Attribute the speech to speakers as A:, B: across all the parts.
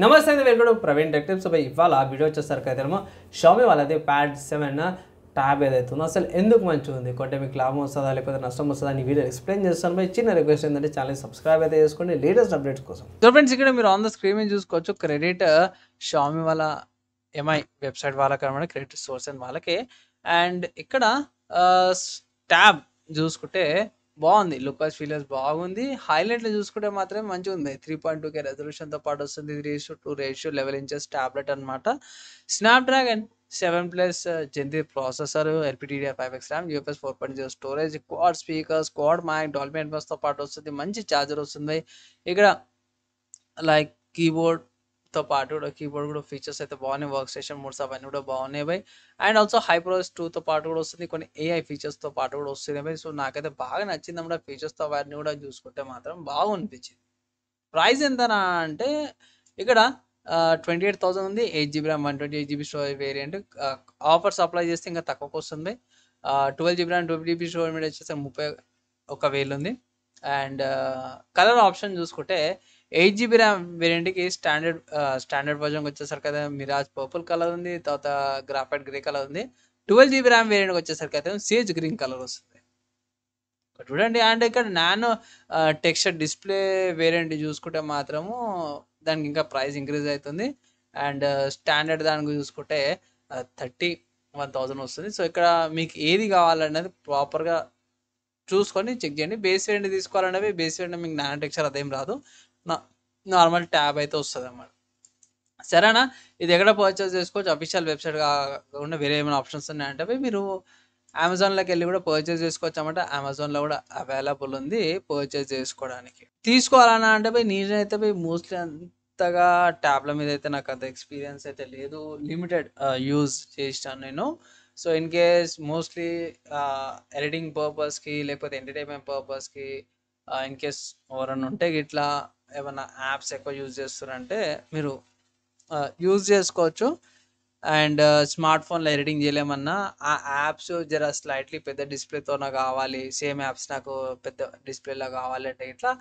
A: నమస్తే అండి, welcome to Praveen tech tips. ఇవాళ వీడియో వచ్చేసరికి అయితే షామీ వాళ్ళది ప్యాడ్ 7 ట్యాబ్ ఏదైతే ఉందో అసలు ఎందుకు మంచిగా ఉంది, కొంటే మీకు లాభం వస్తుందా లేకపోతే నష్టం వస్తుందా అని వీడియో ఎక్స్ప్లెయిన్ చేస్తాను. బై చిన్న రిక్వెస్ట్ ఏంటంటే ఛానల్ సబ్స్క్రైబ్ అయితే చేసుకోండి లేటెస్ట్ అప్డేట్స్ కోసం. సో ఫ్రెండ్స్, ఇక్కడ మీరు ఆన్ ద స్క్రీన్ మీద చూసుకోవచ్చు క్రెడిట్ షామీ వాళ్ళ ఎంఐ వెబ్సైట్ వాళ్ళకి అనమాట, క్రెడిట్ సోర్స్ అండ్ వాళ్ళకి. అండ్ ఇక్కడ ట్యాబ్ చూసుకుంటే బాగుంది, లుక్ వైజ్ ఫీలర్స్ బాగుంది. హైలైట్లో చూసుకుంటే మాత్రమే మంచిగా ఉంది. 3.2K రెజల్యూషన్తో పాటు వస్తుంది. 3:2 రేషియో 11 ఇంచెస్ ట్యాబ్లెట్ అనమాట. Snapdragon 7+ Gen 3 processor, LPDDR5X RAM, UFS 4.0 storage, quad speakers, quad mic, Dolby అట్మాస్తో పాటు వస్తుంది. మంచి ఛార్జర్ వస్తుంది. ఇక్కడ లైక్ కీబోర్డ్తో పాటు కూడా కీబోర్డ్ కూడా ఫీచర్స్ అయితే బాగున్నాయి. వర్క్ స్టేషన్ మోడ్స్ అవన్నీ కూడా బాగున్నాయి బై. అండ్ ఆల్సో హైప్రోస్ 2తో పాటు కూడా వస్తుంది. కొన్ని AI ఫీచర్స్తో పాటు కూడా వస్తుంది బై. సో నాకైతే బాగా నచ్చింది అన్నమాట. ఫీచర్స్తో అవన్నీ కూడా చూసుకుంటే మాత్రం బాగా అనిపించింది. ప్రైస్ ఎంతనా అంటే ఇక్కడ 28,000 ఉంది. 8GB RAM 128GB storage variant. Offers apply చేస్తే ఇంకా తక్కువకి వస్తుంది. 12GB ర్యామ్ 2GB స్టోరేజ్ మీద వచ్చేసి 31,000 ఉంది. అండ్ కలర్ ఆప్షన్ చూసుకుంటే 8GB ర్యామ్ వేరియంట్కి స్టాండర్డ్ వర్జన్కి వచ్చేసరికి అయితే మిరాజ్ పర్పుల్ కలర్ ఉంది. తర్వాత గ్రాఫైట్ గ్రే కలర్ ఉంది. 12GB ర్యామ్ వేరియంట్కి వచ్చేసరికి అయితే సేజ్ గ్రీన్ కలర్ వస్తుంది చూడండి. అండ్ ఇక్కడ నానో టెక్స్చర్ డిస్ప్లే వేరియంట్ చూసుకుంటే మాత్రము దానికి ఇంకా ప్రైస్ ఇంక్రీజ్ అవుతుంది. అండ్ స్టాండర్డ్ దానికి చూసుకుంటే 31,000 వస్తుంది. సో ఇక్కడ మీకు ఏది కావాలన్నది ప్రాపర్గా చూసుకొని చెక్ చేయండి. బేస్ వేరియంట్ తీసుకోవాలనేవి బేస్ వేరియంట్ మీకు నానో టెక్స్చర్ అదేం రాదు, నార్మల్ ట్యాబ్ అయితే వస్తుంది అన్నమాట. సరేనా, ఇది ఎక్కడ పర్చేస్ చేసుకోవచ్చు? అఫీషియల్ వెబ్సైట్ కాకుండా వేరే ఏమైనా ఆప్షన్స్ ఉన్నాయంటే మీరు అమెజాన్లోకి వెళ్ళి కూడా పర్చేస్ చేసుకోవచ్చు అన్నమాట. అమెజాన్లో కూడా అవైలబుల్ ఉంది పర్చేస్ చేసుకోవడానికి. తీసుకోవాలన్నా అంటే నేనైతే మోస్ట్లీ అంతగా ట్యాబ్ల మీద అయితే నాకు అంత ఎక్స్పీరియన్స్ అయితే లేదు, లిమిటెడ్ యూజ్ చేసినాను నేను. So in case mostly editing పర్పస్కి లేకపోతే ఎంటర్టైన్మెంట్ పర్పస్కి ఇన్ కేస్ ఎవరన్నా ఉంటే ఇట్లా ఏమన్నా యాప్స్ ఎక్కువ యూజ్ చేస్తారంటే మీరు యూజ్ చేసుకోవచ్చు. అండ్ స్మార్ట్ ఫోన్లో ఎడిటింగ్ చేయలేమన్నా ఆ యాప్స్ జర స్లైట్లీ పెద్ద డిస్ప్లేతో నాకు కావాలి, సేమ్ యాప్స్ నాకు పెద్ద డిస్ప్లేలో కావాలి అంటే ఇట్లా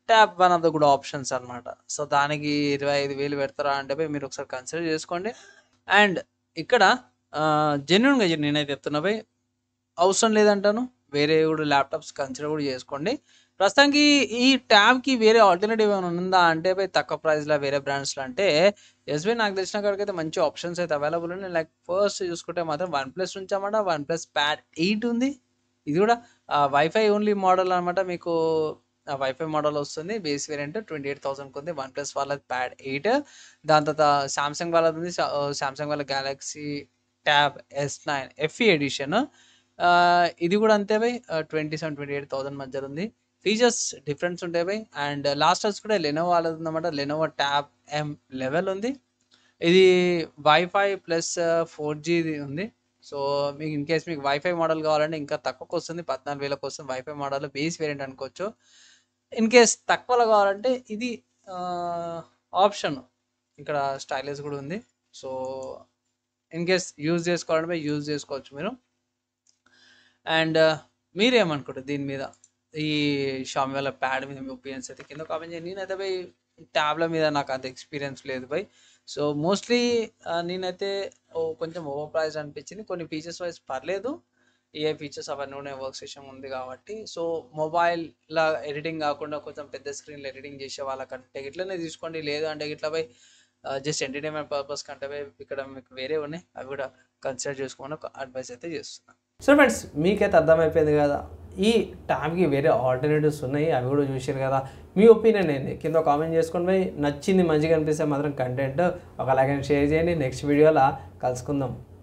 A: tab one of the good options అనమాట. సో దానికి 25,000 పెడతారా అంటే మీరు ఒకసారి కన్సిడర్ చేసుకోండి. అండ్ ఇక్కడ జెన్యున్గా నేనైతే చెప్తున్నా అవసరం లేదంటాను, వేరే కూడా ల్యాప్టాప్స్ కన్సిడర్ కూడా చేసుకోండి. ప్రస్తుతానికి ఈ ట్యాబ్కి వేరే ఆల్టర్నేటివ్ ఏమైనా ఉందా అంటే తక్కువ ప్రైస్లో వేరే బ్రాండ్స్లో అంటే ఎస్బీ నాకు తెలిసిన కాడికి అయితే మంచి ఆప్షన్స్ అయితే అవైలబుల్ ఉన్నాయి. లైక్ ఫస్ట్ చూసుకుంటే మాత్రం OnePlus నుంచి అన్నమాట. OnePlus Pad 8 ఉంది. ఇది కూడా వైఫై ఓన్లీ మోడల్ అనమాట. మీకు వైఫై మోడల్ వస్తుంది. బేస్ వేరియంట్ 28,000 ఉంది. OnePlus వాళ్ళది Pad 8. దాని తర్వాత సామ్సంగ్ వాళ్ళది ఉంది. సామ్సంగ్ వాళ్ళ Galaxy Tab S9 FE edition. ఇది కూడా అంతే 27,000-28,000 మధ్యలో ఉంది. ఫీచర్స్ డిఫరెన్స్ ఉంటాయి అండ్ లాస్టర్స్ కూడా లెనోవో వాళ్ళది ఉందన్నమాట. లెనోవో ట్యాబ్ M11 ఉంది. ఇది వైఫై ప్లస్ 4G ఉంది. సో మీకు ఇన్ కేస్ మీకు వైఫై మోడల్ కావాలంటే ఇంకా తక్కువకి వస్తుంది, 14,000 వస్తుంది. వైఫై మోడల్ బేస్ వేరియంట్ అనుకోవచ్చు. ఇన్ కేస్ తక్కువలో కావాలంటే ఇది ఆప్షన్. ఇక్కడ స్టైలెస్ కూడా ఉంది. సో ఇన్ కేస్ యూజ్ చేసుకోవాలంటే యూజ్ చేసుకోవచ్చు మీరు. అండ్ మీరేమనుకుంటారు దీని మీద, ఈ షామీ వాళ్ళ ప్యాడ్ మీద మీ ఒపీనియన్స్ అయితే కింద కామెంట్ చేయండి. నేనైతే ట్యాబ్ల మీద నాకు అంత ఎక్స్పీరియన్స్ లేదు సో మోస్ట్లీ నేనైతే కొంచెం ఓవర్ ప్రైస్ అనిపించింది. కొన్ని ఫీచర్స్ వైజ్ పర్లేదు, AI ఫీచర్స్ అవన్నీ ఉన్నాయి, వర్క్ స్టేషన్ ఉంది కాబట్టి. సో మొబైల్లో ఎడిటింగ్ కాకుండా కొంచెం పెద్ద స్క్రీన్లో ఎడిటింగ్ చేసే వాళ్ళకంటే ఇట్లనే తీసుకోండి. లేదు అంటే ఇట్లా జస్ట్ ఎంటర్టైన్మెంట్ పర్పస్ కంటే ఇక్కడ మీకు వేరే ఉన్నాయి, అవి కూడా కన్సిడర్ చేసుకోమని ఒక అడ్వైస్ అయితే చేస్తున్నాను. సో ఫ్రెండ్స్, మీకైతే అర్థమైపోయింది కదా ఈ ట్యాబ్కి వేరే ఆల్టర్నేటివ్స్ ఉన్నాయి, అవి కూడా చూసారు కదా. మీ ఒపీనియన్ ఏంది కింద కామెంట్ చేసుకొని నచ్చింది మంచిగా అనిపిస్తే మాత్రం కంటెంట్ ఒక లైక్ అండ్ షేర్ చేయండి. నెక్స్ట్ వీడియోలో కలుసుకుందాం.